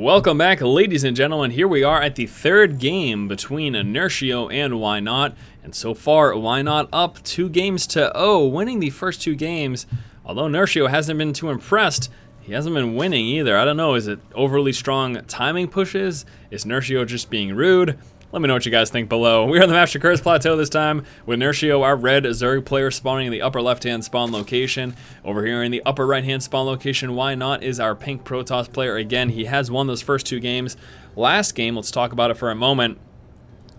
Welcome back, ladies and gentlemen. Here we are at the third game between Nerchio and whynoT. And so far, whynoT up 2-0, winning the first 2 games. Although Nerchio hasn't been too impressed, he hasn't been winning either. I don't know, is it overly strong timing pushes? Is Nerchio just being rude? Let me know what you guys think below. We're on the Master Curse Plateau this time, with Nerchio, our red Zerg player, spawning in the upper left-hand spawn location. Over here in the upper right-hand spawn location, whynoT is our pink Protoss player. Again, he has won those first 2 games. Last game, let's talk about it for a moment.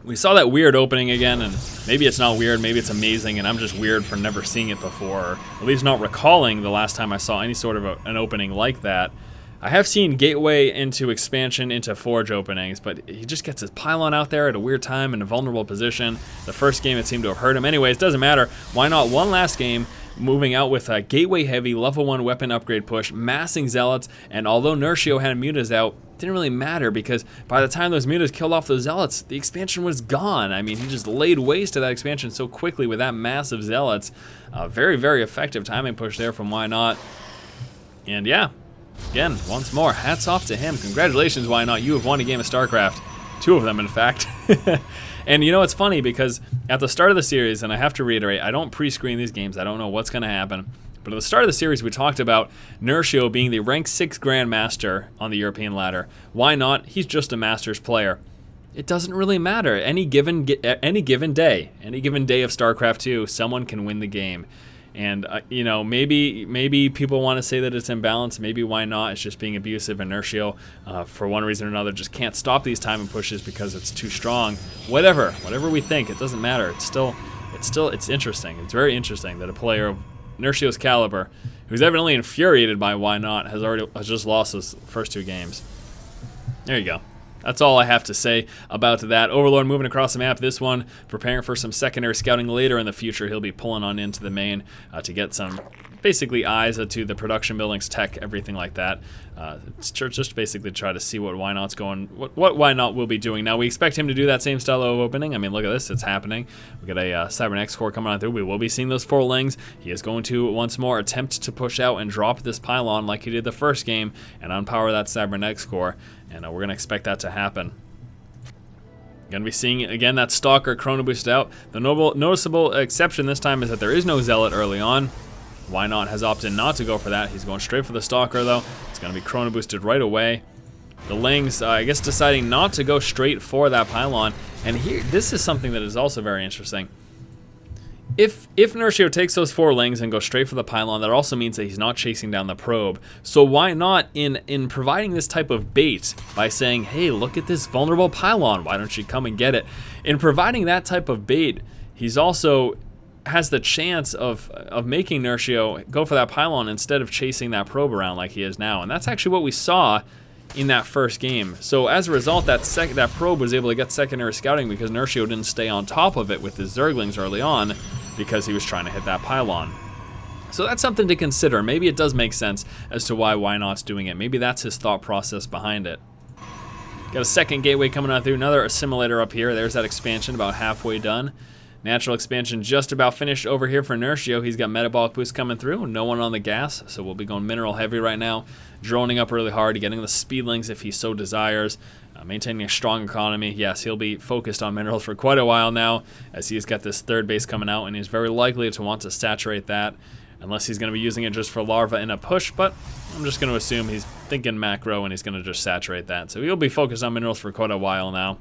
We saw that weird opening again, and maybe it's not weird, maybe it's amazing, and I'm just weird for never seeing it before, or at least not recalling the last time I saw any sort of an opening like that. I have seen Gateway into Expansion into Forge openings, but he just gets his pylon out there at a weird time in a vulnerable position. The first game it seemed to have hurt him. Anyways, doesn't matter. whynoT won last game, moving out with a Gateway heavy level 1 weapon upgrade push, massing Zealots, and although Nerchio had mutas out, it didn't really matter because by the time those mutas killed off those Zealots, the expansion was gone. I mean, he just laid waste to that expansion so quickly with that massive Zealots. Very, very effective timing push there from whynoT. And yeah. Again, once more, hats off to him. Congratulations, whynoT. You have won a game of StarCraft. 2 of them, in fact. And you know, it's funny because at the start of the series, and I have to reiterate, I don't pre-screen these games. I don't know what's going to happen. But at the start of the series, we talked about Nerchio being the rank 6 Grandmaster on the European ladder. whynoT? He's just a Masters player. It doesn't really matter. Any given day of StarCraft 2, someone can win the game. And, you know, maybe people want to say that it's imbalanced. Maybe whynoT is just being abusive, and Nerchio, for one reason or another, just can't stop these timing pushes because it's too strong. Whatever we think, it doesn't matter. It's interesting. It's very interesting that a player of Nerchio's caliber, who's evidently infuriated by whynoT, has just lost his first 2 games. There you go. That's all I have to say about that. Overlord moving across the map. This one preparing for some secondary scouting later in the future. He'll be pulling on into the main to get some basically eyes to the production buildings, tech, everything like that. It's just basically try to see what whynoT's going, what whynoT will be doing. Now we expect him to do that same style of opening. I mean, look at this, it's happening. We got a Cybernetics core coming on through. We will be seeing those 4 lings. He is going to once more attempt to push out and drop this pylon like he did the first game and unpower that Cybernetics core. And we're going to expect that to happen. Going to be seeing, again, that Stalker Chrono Boost out. The noticeable exception this time is that there is no Zealot early on. whynoT has opted not to go for that. He's going straight for the Stalker, though. It's going to be Chrono Boosted right away. The Lings, I guess, deciding not to go straight for that pylon. And here, this is something that is also very interesting. If Nerchio takes those 4 lings and goes straight for the pylon, that also means that he's not chasing down the probe. So whynoT, in providing this type of bait by saying, hey, look at this vulnerable pylon, why don't you come and get it? In providing that type of bait, he's also has the chance of making Nerchio go for that pylon instead of chasing that probe around like he is now. And that's actually what we saw in that first game. So as a result, that probe was able to get secondary scouting because Nerchio didn't stay on top of it with his Zerglings early on because he was trying to hit that pylon. So that's something to consider. Maybe it does make sense as to why whynoT's doing it. Maybe that's his thought process behind it. Got a second gateway coming out through, another assimilator up here. There's that expansion about halfway done. Natural expansion just about finished over here for Nerchio. He's got metabolic boost coming through. No one on the gas, so we'll be going mineral heavy right now. Droning up really hard, getting the speedlings if he so desires. Maintaining a strong economy. Yes, he'll be focused on minerals for quite a while now, as he's got this 3rd base coming out, and he's very likely to want to saturate that, unless he's going to be using it just for larva in a push, but I'm just going to assume he's thinking macro and he's going to just saturate that. So he'll be focused on minerals for quite a while now.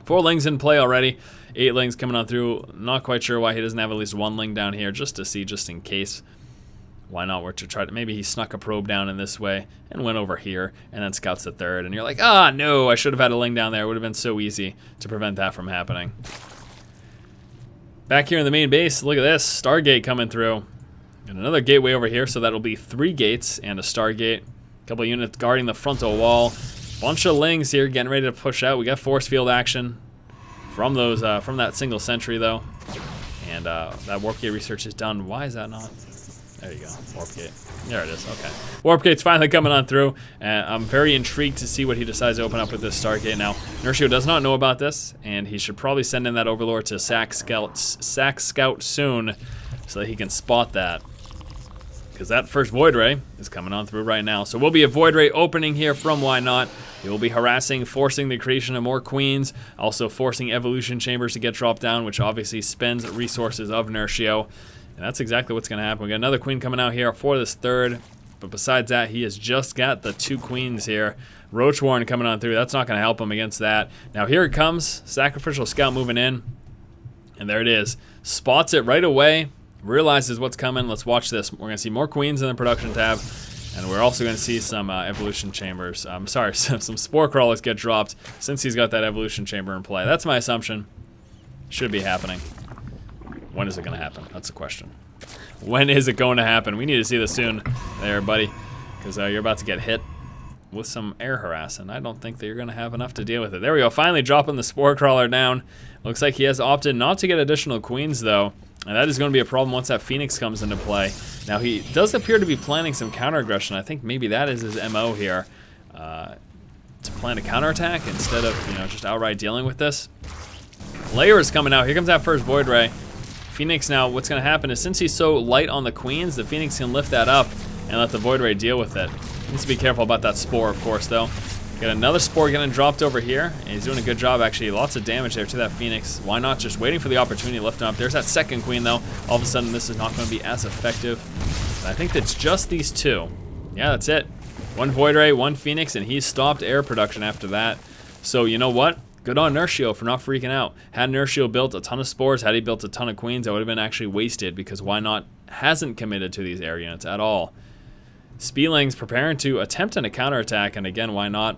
4 lings in play already. 8 lings coming on through. Not quite sure why he doesn't have at least 1 ling down here, just to see, just in case. whynoT were to try to, maybe he snuck a probe down in this way and went over here and then scouts the 3rd. And you're like, ah, no, I should have had a ling down there. It would have been so easy to prevent that from happening. Back here in the main base, look at this. Stargate coming through. And another gateway over here, so that'll be 3 gates and a Stargate. A couple of units guarding the frontal wall. Bunch of lings here getting ready to push out. We got force field action from those from that single sentry though. And that warp gate research is done. Why is that not? There you go, warp gate. There it is, okay. Warp gate's finally coming on through, and I'm very intrigued to see what he decides to open up with this Stargate. Now, Nerchio does not know about this, and he should probably send in that Overlord to sack scout soon, so that he can spot that. because that first Void Ray is coming on through right now. So we'll be a Void Ray opening here from whynoT. He will be harassing, forcing the creation of more queens, also forcing evolution chambers to get dropped down, which obviously spends resources of Nerchio. And that's exactly what's going to happen. We got another queen coming out here for this third, but besides that, he has just got the 2 queens here. Roach Warren coming on through. That's not going to help him against that. Now here it comes. Sacrificial Scout moving in. And there it is. Spots it right away. Realizes what's coming. Let's watch this. We're going to see more queens in the production tab. And we're also going to see some evolution chambers. Some spore crawlers get dropped since he's got that evolution chamber in play. That's my assumption. Should be happening. When is it going to happen? That's the question. When is it going to happen? We need to see this soon there, buddy. Because you're about to get hit with some air harassment. I don't think that you're going to have enough to deal with it. There we go. Finally dropping the spore crawler down. Looks like he has opted not to get additional queens, though. And that is going to be a problem once that Phoenix comes into play. Now, he does appear to be planning some counter-aggression. I think maybe that is his MO here. To plan a counterattack instead of, just outright dealing with this. Layer is coming out. Here comes that first Void Ray. Phoenix now, what's going to happen is since he's so light on the queens, the Phoenix can lift that up and let the Void Ray deal with it. Needs to be careful about that spore, of course, though. Got another spore getting dropped over here, and he's doing a good job, actually. Lots of damage there to that Phoenix. whynoT just waiting for the opportunity to lift him up? There's that second queen, though. All of a sudden, this is not going to be as effective. I think that's just these 2. Yeah, that's it. 1 Void Ray, 1 Phoenix, and he's stopped air production after that. So, you know what? Good on Nerchio for not freaking out. Had Nerchio built a ton of spores, had he built a ton of queens, that would have been actually wasted because whynoT hasn't committed to these air units at all. Spieling's preparing to attempt a counterattack, and again, whynoT?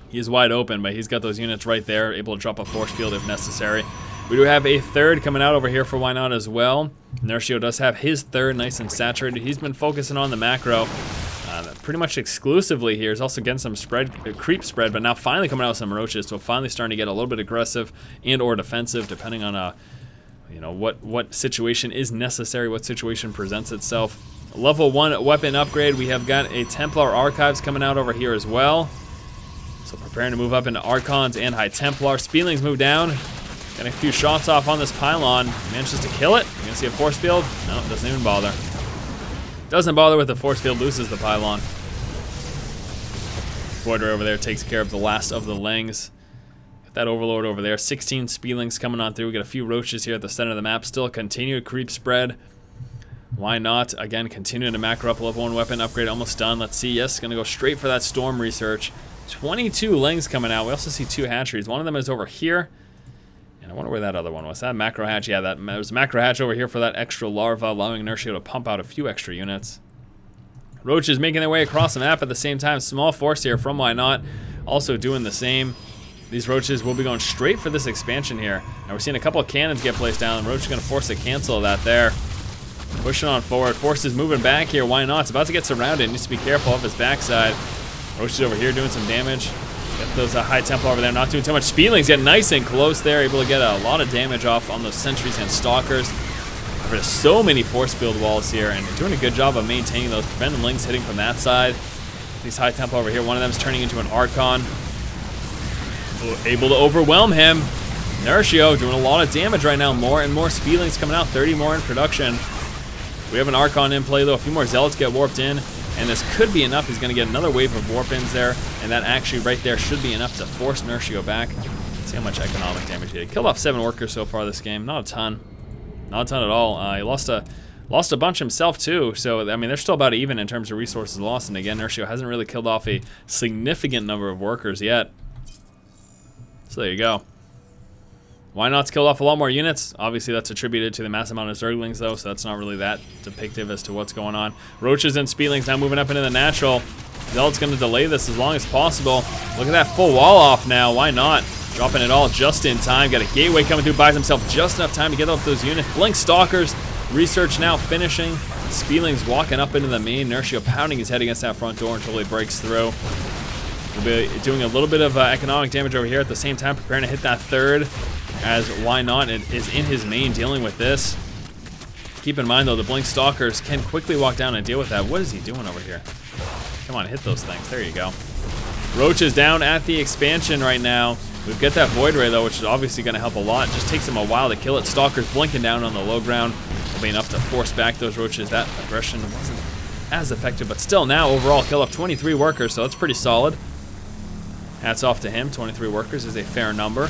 He is wide open, but he's got those units right there, able to drop a force field if necessary. We do have a third coming out over here for whynoT as well. Nerchio does have his third nice and saturated. He's been focusing on the macro pretty much exclusively here. He's also getting some creep spread, but now finally coming out with some roaches, so finally starting to get a little bit aggressive and or defensive, depending on what situation is necessary, what situation presents itself. Level 1 weapon upgrade, we have got a Templar Archives coming out over here as well. So preparing to move up into Archons and High Templar. Spielings move down. Getting a few shots off on this pylon. Manages to kill it. You're going to see a force field. No, doesn't even bother. Doesn't bother with the force field, loses the pylon. Void Ray over there takes care of the last of the Lings. Got that Overlord over there. 16 Spielings coming on through. We got a few roaches here at the center of the map. Still a continued creep spread. whynoT? Again, continuing to macro up. Level 1 weapon upgrade almost done. Let's see. Yes, going to go straight for that storm research. 22 Lings coming out. We also see 2 hatcheries. One of them is over here. And I wonder where that other one was. That macro hatch? Yeah, there's a macro hatch over here for that extra larva, allowing Nerchio to pump out a few extra units. Roaches making their way across the map at the same time. Small force here from whynoT. Also doing the same. These roaches will be going straight for this expansion here. Now we're seeing a couple of cannons get placed down. Roach is going to force a cancel of that there. Pushing on forward. Force is moving back here. whynoT? It's about to get surrounded. Needs to be careful of his backside. Roach is over here doing some damage. Get those High Templar over there. Not doing too much. Spielings get nice and close there. Able to get a lot of damage off on those sentries and stalkers. There's so many force field walls here, and they're doing a good job of maintaining those. Preventing Lings hitting from that side. These High Templar over here. One of them is turning into an Archon. Able to overwhelm him. Nerchio doing a lot of damage right now. More and more Spielings coming out. 30 more in production. We have an Archon in play, though. A few more Zealots get warped in. And this could be enough. He's going to get another wave of warp-ins there. And that actually right there should be enough to force Nerchio back. Let's see how much economic damage he did. Killed off 7 workers so far this game. Not a ton. Not a ton at all. He lost a bunch himself, too. So, I mean, they're still about even in terms of resources lost. And again, Nerchio hasn't really killed off a significant number of workers yet. So there you go. whynoT's killed off a lot more units. Obviously, that's attributed to the massive amount of Zerglings, though, so that's not really that depictive as to what's going on. Roaches and Spielings now moving up into the natural. Zealot's going to delay this as long as possible. Look at that full wall off now. whynoT? Dropping it all just in time. Got a gateway coming through. Buys himself just enough time to get off those units. Blink Stalkers. Research now finishing. Spielings walking up into the main. Nerchio pounding his head against that front door until he breaks through. We'll be doing a little bit of economic damage over here at the same time, preparing to hit that third, as whynoT is in his main dealing with this. Keep in mind, though, the Blink Stalkers can quickly walk down and deal with that. What is he doing over here? Come on, hit those things. There you go. Roach is down at the expansion right now. We've got that Void Ray, though, which is obviously going to help a lot. Just takes him a while to kill it. Stalkers blinking down on the low ground. be enough to force back those roaches. That aggression wasn't as effective, but still now overall kill off 23 workers, so that's pretty solid. Hats off to him. 23 workers is a fair number.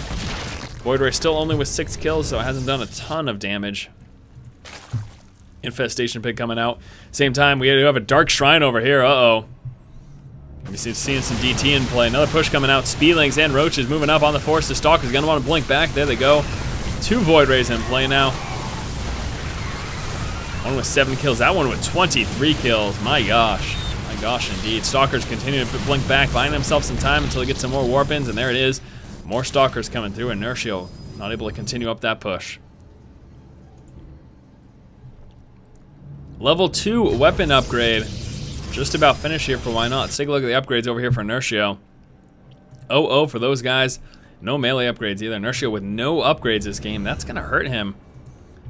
Void Ray still only with 6 kills, so it hasn't done a ton of damage. Infestation Pig coming out. Same time, we have a Dark Shrine over here. Uh-oh. We see seeing some DT in play. Another push coming out. Speedlings and Roaches moving up on the force. The Stalker's going to want to blink back. There they go. 2 Void Rays in play now. One with 7 kills. That one with 23 kills. My gosh. My gosh, indeed. Stalkers continue to blink back, buying themselves some time until they get some more warp-ins, and there it is. More Stalkers coming through, and Nerchio not able to continue up that push. Level 2 weapon upgrade. Just about finished here for whynoT. Let's take a look at the upgrades over here for Nerchio. 0-0 for those guys. No melee upgrades either. Nerchio with no upgrades this game. That's going to hurt him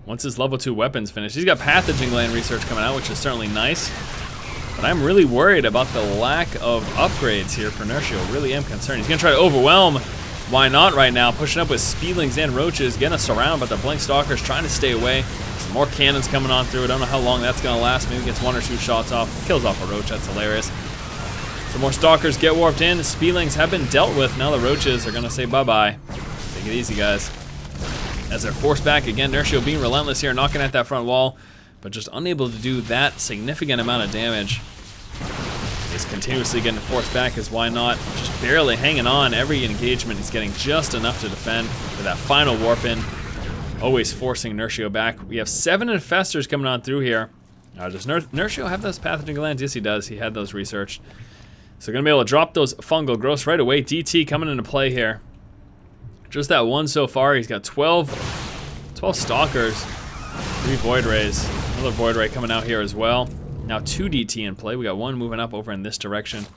once his level 2 weapons finish. He's got pathogen gland research coming out, which is certainly nice. But I'm really worried about the lack of upgrades here for Nerchio. Really am concerned. He's going to try to overwhelm whynoT right now. Pushing up with Speedlings and Roaches. Getting us around, but the Blink Stalker's trying to stay away. Some more cannons coming on through. I don't know how long that's going to last. Maybe gets 1 or 2 shots off. Kills off a Roach. That's hilarious. Some more Stalkers get warped in. The Speedlings have been dealt with. Now the Roaches are going to say bye-bye. Take it easy, guys. As they're forced back again, Nerchio being relentless here, knocking at that front wall, but just unable to do that significant amount of damage. He's continuously getting forced back as whynoT just barely hanging on. Every engagement he's getting just enough to defend with that final warp in. Always forcing Nerchio back. We have 7 infestors coming on through here. Does Nerchio have those pathogen glands? Yes, he does. He had those researched. So gonna be able to drop those fungal growths right away. DT coming into play here. Just that one so far. He's got 12 Stalkers, 3 Void Rays. Another Void Ray coming out here as well. Now 2 DT in play. We got 1 moving up over in this direction.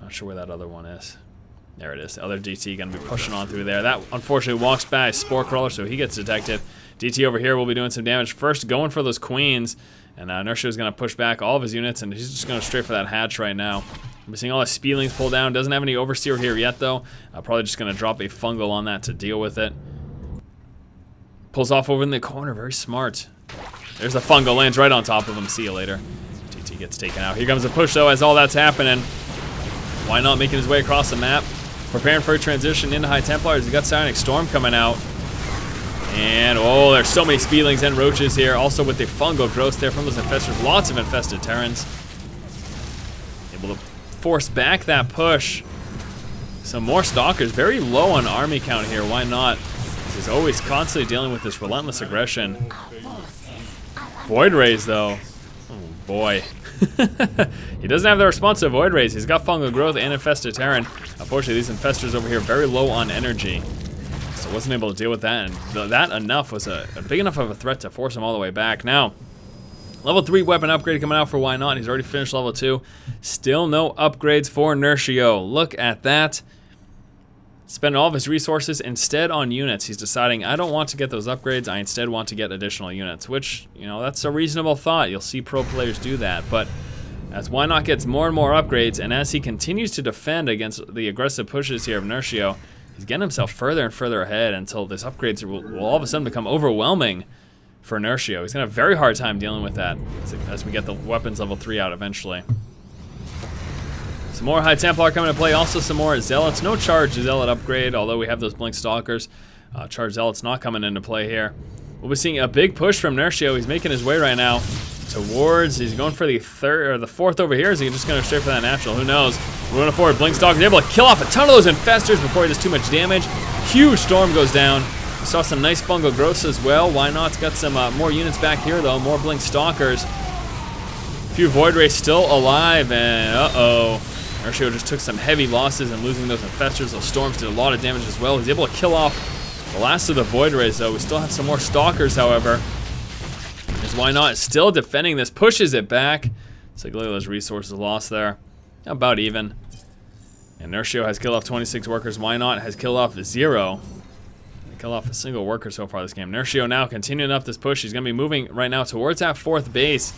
Not sure where that other one is. There it is. The other DT gonna be pushing on through there. That unfortunately walks by a Spore Crawler, so he gets detected. DT over here will be doing some damage. First going for those Queens, and Nerchio is gonna push back all of his units, and he's just going straight for that hatch right now. We're seeing all the Speedlings pull down. Doesn't have any Overseer here yet, though. Probably just going to drop a fungal on that to deal with it. Pulls off over in the corner. Very smart. There's a fungal. Lands right on top of him. See you later. TT gets taken out. Here comes the push, though, as all that's happening. whynoT making his way across the map. Preparing for a transition into High Templars. He's got Psionic Storm coming out. And, oh, there's so many Speedlings and Roaches here. Also with the fungal growth there from those infestors. Lots of infested Terrans. Able to force back that push. Some more Stalkers. Very low on army count here. whynoT? He's always constantly dealing with this relentless aggression. Void Rays, though. Oh, boy. He doesn't have the response to Void Rays. He's got fungal growth and infested Terran. Unfortunately, these infestors over here are very low on energy. So wasn't able to deal with that. And that enough was a big enough of a threat to force him all the way back. Now, level 3 weapon upgrade coming out for whynoT. He's already finished level 2. Still no upgrades for Nerchio. Look at that. Spend all of his resources instead on units. He's deciding, I don't want to get those upgrades. I instead want to get additional units, which, you know, that's a reasonable thought. You'll see pro players do that. But as whynoT gets more and more upgrades, and as he continues to defend against the aggressive pushes here of Nerchio, he's getting himself further and further ahead until these upgrades will all of a sudden become overwhelming for Nerchio. He's gonna have a very hard time dealing with that as we get the weapons level 3 out eventually. Some more High Templar coming into play, also some more Zealots. No Charge Zealot upgrade, although we have those Blink Stalkers. Charge Zealot's not coming into play here. We'll be seeing a big push from Nerchio. He's making his way right now towards, he's going for the 4th over here. Is he just going to straight for that natural? Who knows? We're going forward. Blink Stalker's able to kill off a ton of those infestors before he does too much damage. Huge storm goes down. We saw some nice fungal growths as well. whynoT's got some more units back here, though. More Blink Stalkers. A few Void Rays still alive, and uh-oh. Nerchio just took some heavy losses and losing those infestors. Those storms did a lot of damage as well. He's able to kill off the last of the Void Rays, though. We still have some more Stalkers, however. As whynoT is still defending this, pushes it back. So look at those resources lost there. About even. And Nerchio has killed off 26 workers. whynoT has killed off 0. They killed off a single worker so far this game. Nerchio now continuing up this push. He's going to be moving right now towards that 4th base.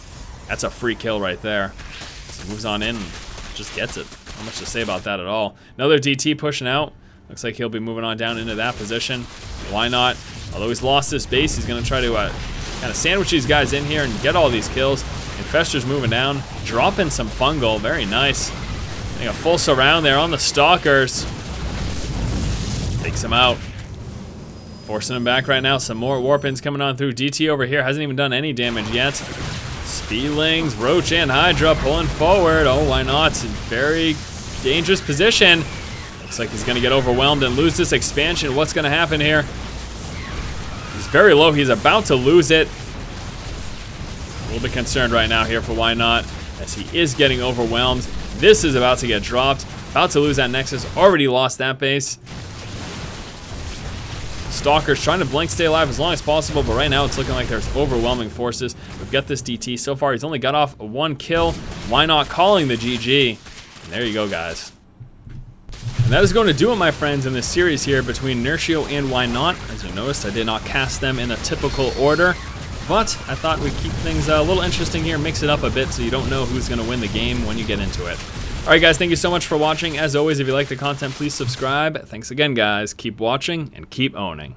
That's a free kill right there. So he moves on in and just gets it. Not much to say about that at all. Another DT pushing out. Looks like he'll be moving on down into that position. whynoT, although he's lost this base, he's going to try to kind kind of sandwich these guys in here and get all these kills. Infester's moving down, dropping some fungal. Very nice. Getting a full surround there on the Stalkers. Takes him out. Forcing him back right now. Some more Warpins coming on through. DT over here hasn't even done any damage yet. Speedlings, Roach, and Hydra pulling forward. Oh, why not? Very dangerous position. Looks like he's going to get overwhelmed and lose this expansion. What's going to happen here? He's very low. He's about to lose it. A little bit concerned right now here for whynoT, as he is getting overwhelmed. This is about to get dropped. About to lose that Nexus. Already lost that base. Stalkers trying to blink, stay alive as long as possible, but right now it's looking like there's overwhelming forces. We've got this DT. So far, he's only got off 1 kill. whynoT calling the GG. And there you go, guys. And that is going to do it, my friends, in this series here between Nerchio and whynoT. As you noticed, I did not cast them in a typical order, but I thought we'd keep things a little interesting here, mix it up a bit so you don't know who's going to win the game when you get into it. Alright guys, thank you so much for watching. As always, if you like the content, please subscribe. Thanks again, guys. Keep watching and keep owning.